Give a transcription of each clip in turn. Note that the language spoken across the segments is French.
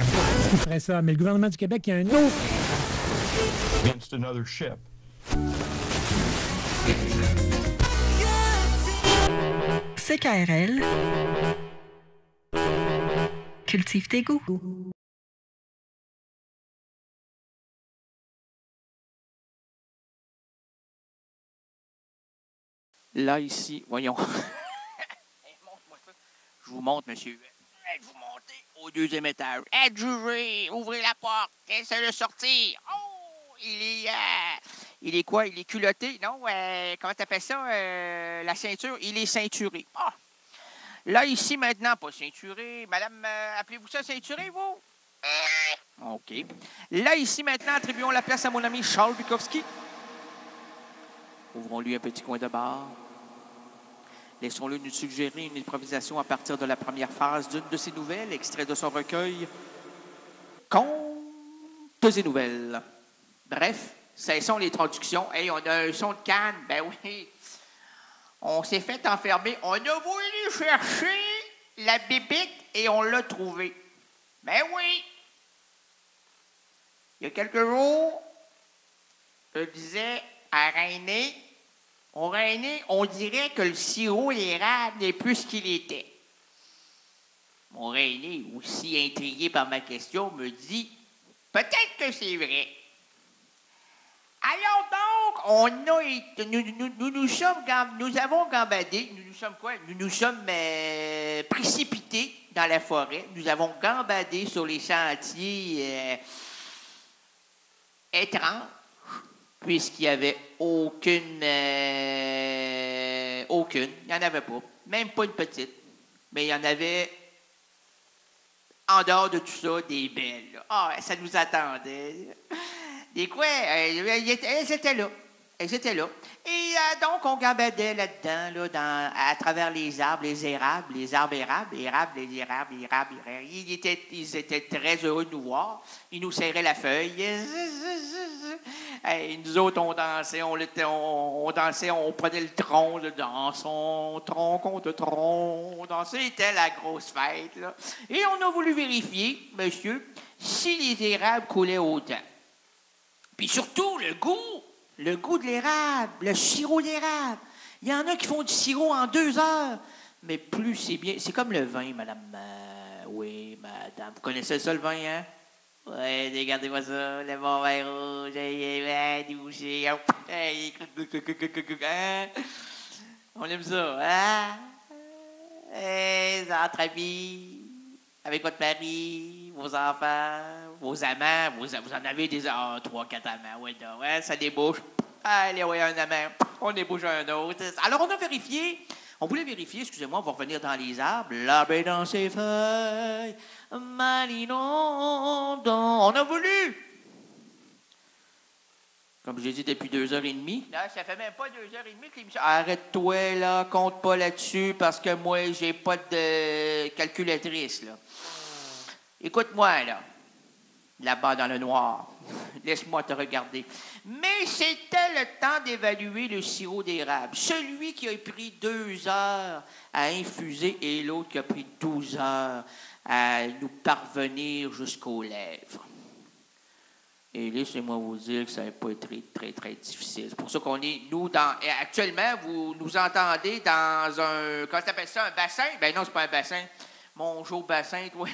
qui ferait ça. Mais le gouvernement du Québec, il y a un autre. Against another ship. CKRL. Cultive tes goûts. Là, ici, voyons. Montre-moi ça. Je vous montre, monsieur. Êtes-vous monté au deuxième étage? Êtes jugé! Ouvrez la porte! Laissez-le sortir! Oh! Il est quoi? Il est culotté? Non? Comment t'appelles ça? La ceinture? Il est ceinturé. Ah! Là, ici, maintenant, pas ceinturé. Madame, appelez-vous ça ceinturé, vous? OK. Là, ici, maintenant, attribuons la place à mon ami Charles Bukowski. Ouvrons-lui un petit coin de bar. Laissons-le nous suggérer une improvisation à partir de la première phase d'une de ses nouvelles, extrait de son recueil Contes et nouvelles. Bref, cessons les traductions. Hey, on a un son de canne. Ben oui. On s'est fait enfermer. On a voulu chercher la bébite et on l'a trouvée. Ben oui. Il y a quelques jours, je disais à René, on dirait que le sirop d'érable n'est plus ce qu'il était. Mon René, aussi intrigué par ma question, me dit « Peut-être que c'est vrai. » Alors donc, nous avons gambadé, nous nous sommes précipités dans la forêt, nous avons gambadé sur les sentiers étranges, puisqu'il n'y avait aucune, il n'y en avait pas, même pas une petite, mais il y en avait, en dehors de tout ça, des belles. Là. Ah, ça nous attendait. Des quoi, elles étaient là. Elles étaient là. Et donc, on gambadait là-dedans, là, à travers les arbres, les érables, les arbres érables, les érables. Ils étaient très heureux de nous voir. Ils nous serraient la feuille. Et nous autres, on dansait, on prenait le tronc, là, dansons, tronc contre tronc. On dansait, c'était la grosse fête. Là. Et on a voulu vérifier, monsieur, si les érables coulaient autant. Puis surtout, le goût de l'érable, le sirop d'érable. Il y en a qui font du sirop en 2 heures. Mais plus c'est bien. C'est comme le vin, madame. Oui, madame. Vous connaissez ça, le vin, hein? Oui, regardez-moi ça. Le bon vin rouge. Débouché. On aime ça, hein? Entre amis, avec votre mari, vos enfants, vos amants. Vous en avez des 3-4 amants. Ouais, ça débouche. Allez, ouais, un amant. On débouche un autre. Alors, on voulait vérifier, excusez-moi, on va revenir dans les arbres. L'arbre est dans ses feuilles. Malinondon. On a voulu. Comme j'ai dit depuis 2h30. Là, ça fait même pas 2h30 que l'émission. Arrête-toi, là. Compte pas là-dessus parce que moi, j'ai pas de calculatrice, là. Écoute-moi, là. Là-bas dans le noir. Laisse-moi te regarder. Mais c'était le temps d'évaluer le sirop d'érable. Celui qui a pris 2 heures à infuser et l'autre qui a pris 12 heures à nous parvenir jusqu'aux lèvres. Et laissez-moi vous dire que ça n'a pas été très, très difficile. C'est pour ça qu'on est, actuellement, vous nous entendez dans un, comment tu appelles ça, un bassin? Ben non, c'est pas un bassin. Mon jour bassin, toi.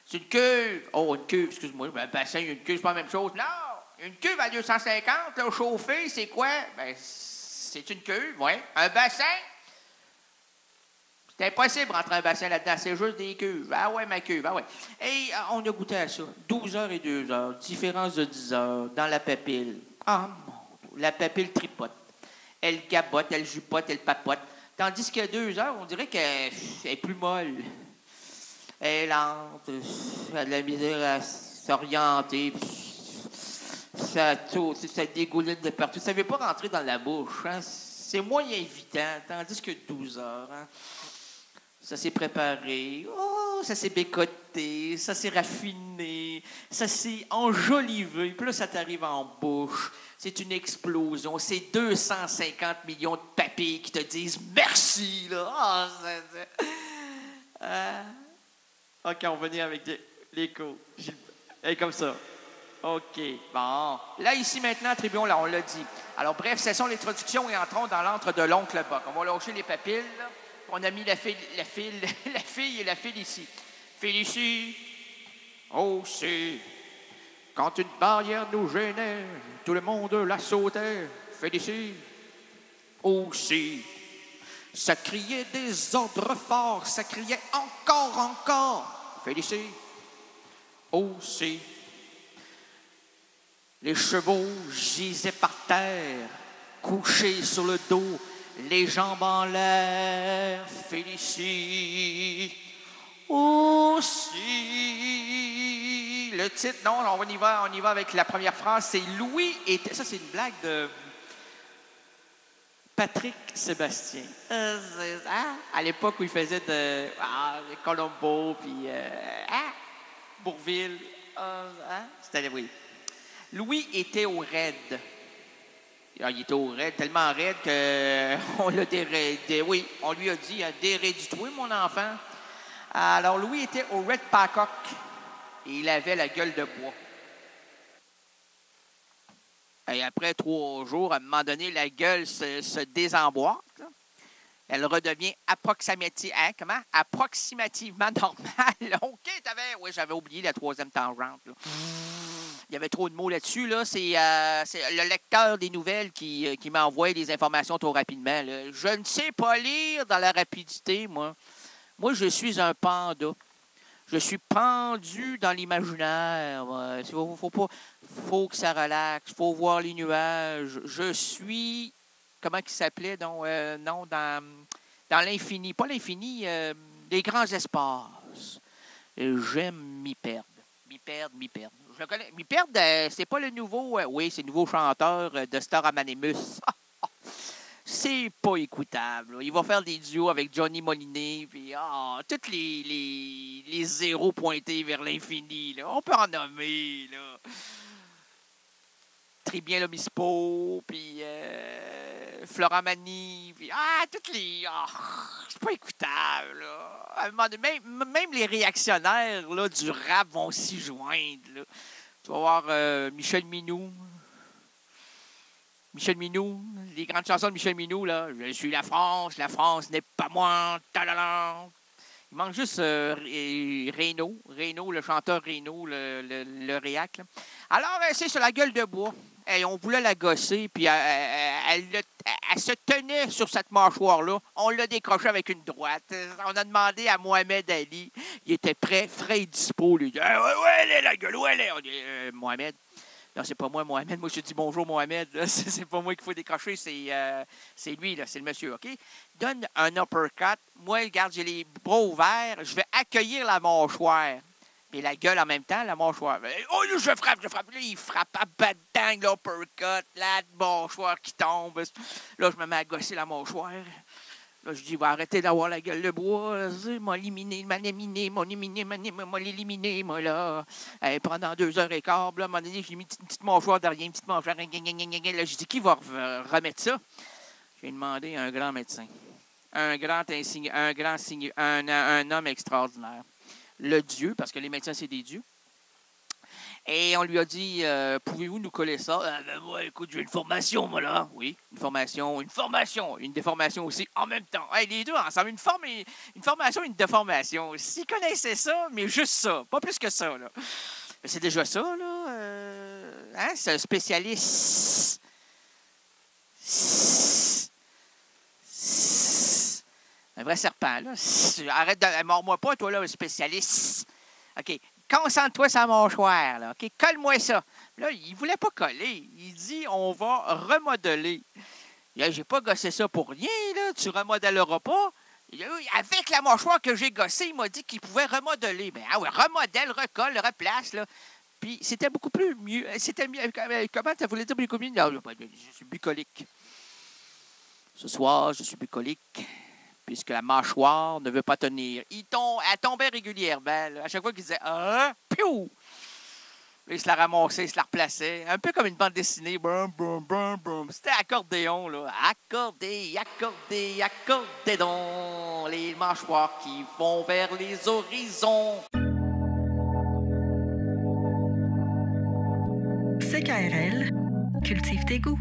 C'est une cuve. Oh, une cuve, excuse-moi. Un bassin, une cuve, c'est pas la même chose. Non! Une cuve à 250, là, chauffée, c'est quoi? Ben, c'est une cuve, oui. Un bassin? C'est impossible rentrer un bassin là-dedans. C'est juste des cuves. Ah ouais, ma cuve, ah ouais. Et on a goûté à ça. 12 heures et 2 heures. Différence de 10 heures dans la papille. Ah, mon Dieu. La papille tripote. Elle gabote, elle jupote, elle papote. Tandis qu'à 2 heures, on dirait qu'elle est plus molle. Elle est lente, elle a de la misère à s'orienter, ça dégouline de partout. Ça ne veut pas rentrer dans la bouche. Hein? C'est moins évident, tandis que 12 heures. Hein? Ça s'est préparé, ça s'est bécoté, ça s'est raffiné, ça s'est enjolivé. Puis là, ça t'arrive en bouche. C'est une explosion. C'est 250 millions de papilles qui te disent merci. Là. OK, on va venir avec des... L'écho. Elle est comme ça. OK. Bon. Là, ici, maintenant, attribuons, là, on l'a dit. Alors, bref, cessons l'introduction et entrons dans l'antre de l'oncle Buck. On va lâcher les papilles, là. On a mis la fille et la file ici. File ici. Aussi. Quand une barrière nous gênait, tout le monde la sautait. File ici. Aussi. Ça criait des ordres forts, ça criait encore. File ici. Aussi. Les chevaux gisaient par terre, couchés sur le dos, les jambes en l'air. Félicie aussi. Le titre, non, on y va avec la première phrase. C'est Louis était. Ça, c'est une blague de Patrick Sébastien. À l'époque où il faisait de Colombo, puis Bourville. C'était, oui. Louis était au raid. Il était au raid, tellement raid qu'on l'a oui, on lui a dit déraide-toi, mon enfant. Alors, Louis était au Red Pacock et il avait la gueule de bois. Et après 3 jours, à un moment donné, la gueule se désemboîte. Là. Elle redevient approximativement normale. OK, oui, j'avais oublié la 3e tangente. Là. Il y avait trop de mots là-dessus. Là. C'est le lecteur des nouvelles qui m'a envoyé des informations trop rapidement. Là. Je ne sais pas lire dans la rapidité, moi. Moi, je suis un panda. Je suis pendu dans l'imaginaire. Faut que ça relaxe. Faut voir les nuages. Je suis... Comment il s'appelait? Dans l'infini. Pas l'infini, les grands espaces. Et j'aime m'y perdre. M'y perdre. Je le connais. M'y perdre, c'est pas le nouveau... oui, c'est le nouveau chanteur de Star Amanimus. C'est pas écoutable. Là. Il va faire des duos avec Johnny Molinet, puis tous les zéros pointés vers l'infini. Là. On peut en nommer, là. Tribien Lomispo, puis Florent Magny, puis toutes les... c'est pas écoutable, là. À un moment donné, même les réactionnaires là, du rap vont s'y joindre, là. Tu vas voir Michel Minou. Michel Minou, les grandes chansons de Michel Minou, là. Je suis la France n'est pas moi. Tadadam. Il manque juste Reynaud, le chanteur Reynaud, le réac. Là. Alors, c'est sur la gueule de bois. Et on voulait la gosser, puis elle se tenait sur cette mâchoire-là. On l'a décroché avec une droite. On a demandé à Mohamed Ali. Il était prêt, frais et dispo. Lui. Il dit « Ouais, elle est la gueule, où elle est? » On dit « Mohamed. » Non, c'est pas moi, Mohamed. Moi, je dis bonjour, Mohamed. C'est pas moi qu'il faut décrocher, c'est lui, là, c'est le monsieur, OK? Donne un uppercut. Moi, regarde, j'ai les bras ouverts. Je vais accueillir la mâchoire. Mais la gueule en même temps, la mâchoire. Oh, je frappe. Là, il frappe à bad-dang, l'uppercut. La mâchoire qui tombe. Là, je me mets à gosser la mâchoire. Là, je dis, va arrêter d'avoir la gueule de bois. M'a éliminé, moi, là. Pendant 2h15, là, à un moment donné, j'ai mis une petite mâchoire derrière, une petite mâchoire. Là, je dis, qui va remettre ça? J'ai demandé à un grand médecin. Un homme extraordinaire. Le Dieu, parce que les médecins, c'est des dieux. Et on lui a dit, pouvez-vous nous coller ça? Moi, écoute, j'ai une formation, moi, là. Oui, une formation, une déformation aussi, en même temps. Hey, les deux ensemble, une formation et une déformation. S'ils connaissaient ça, mais juste ça, pas plus que ça, là. C'est déjà ça, là. C'est un spécialiste. Un vrai serpent, là. Arrête de... Mords-moi pas, toi, là, un spécialiste. OK. Concentre-toi sur la mâchoire, là. OK? Colle-moi ça. Là, il ne voulait pas coller. Il dit, on va remodeler. J'ai pas gossé ça pour rien, là. Tu remodelleras pas. Avec la mâchoire que j'ai gossée, il m'a dit qu'il pouvait remodeler. Ben, ouais, remodèle, recolle, replace, là. Puis, c'était beaucoup plus mieux. C'était mieux. Comment tu voulais dire beaucoup mieux? Non, je suis bucolique. Ce soir, je suis bucolique. Puisque la mâchoire ne veut pas tenir. Elle tombait régulièrement. Là. À chaque fois qu'il disait « Piou! » Il se la ramassait, il se la replaçait. Un peu comme une bande dessinée. Brum, brum, brum, brum. C'était accordéon. Là. Accordé donc. Les mâchoires qui vont vers les horizons. CKRL, cultive tes goûts.